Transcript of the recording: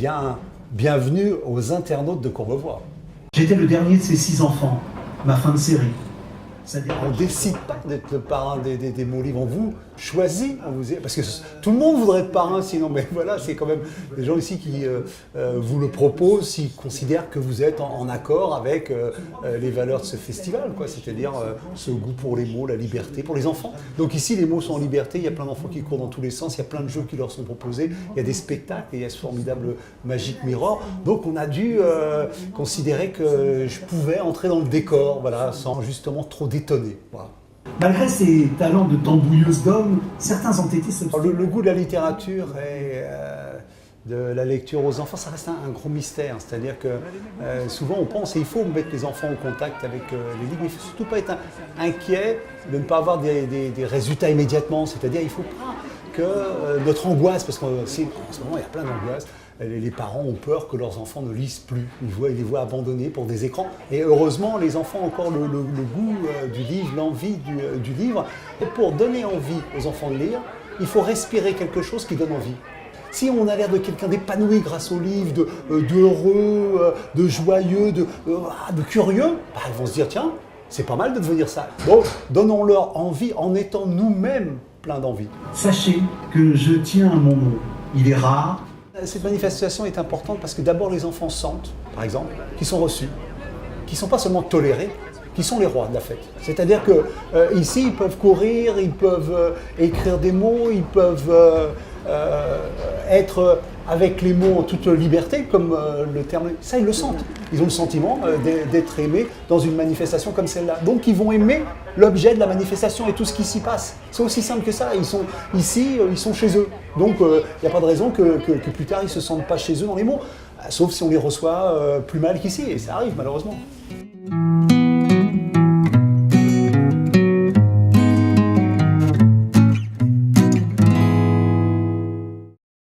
bien, bienvenue aux internautes de Courbevoie. J'étais le dernier de ces 6 enfants, ma fin de série. On ne décide pas d'être le parrain des mots livres, on vous choisit, parce que tout le monde voudrait être parrain sinon, mais voilà, c'est quand même des gens ici qui vous le proposent, s'ils considèrent que vous êtes en accord avec les valeurs de ce festival, c'est-à-dire ce goût pour les mots, la liberté, pour les enfants. Donc ici, les mots sont en liberté, il y a plein d'enfants qui courent dans tous les sens, il y a plein de jeux qui leur sont proposés, il y a des spectacles, et il y a ce formidable Magic Mirror, donc on a dû considérer que je pouvais entrer dans le décor, voilà, sans justement trop détonner. Voilà. Malgré ses talents de tambouilleuse d'homme, certains entêtés s'obstinent. Le goût de la littérature et de la lecture aux enfants, ça reste un gros mystère. C'est-à-dire que souvent on pense, et il faut mettre les enfants au contact avec les livres, mais il ne faut surtout pas être inquiet de ne pas avoir des résultats immédiatement. C'est-à-dire il ne faut pas que notre angoisse, parce qu'en ce moment il y a plein d'angoisses, les parents ont peur que leurs enfants ne lisent plus. Ils les voient abandonnés pour des écrans. Et heureusement, les enfants ont encore le goût du livre, l'envie du livre. Et pour donner envie aux enfants de lire, il faut respirer quelque chose qui donne envie. Si on a l'air de quelqu'un d'épanoui grâce au livre, d'heureux, de joyeux, de curieux, ils vont se dire, tiens, c'est pas mal de devenir ça. Bon, donnons-leur envie en étant nous-mêmes pleins d'envie. Sachez que je tiens à mon nom. Il est rare. Cette manifestation est importante parce que d'abord les enfants sentent, par exemple, qu'ils sont reçus, qu'ils ne sont pas seulement tolérés, qu'ils sont les rois de la fête. C'est-à-dire que ici ils peuvent courir, ils peuvent écrire des mots, ils peuvent être avec les mots en toute liberté, comme le terme. Ça, ils le sentent. Ils ont le sentiment d'être aimés dans une manifestation comme celle-là. Donc, ils vont aimer l'objet de la manifestation et tout ce qui s'y passe. C'est aussi simple que ça. Ils sont ici, ils sont chez eux. Donc, il n'y a pas de raison que plus tard, ils ne se sentent pas chez eux dans les mots. Sauf si on les reçoit plus mal qu'ici. Et ça arrive, malheureusement.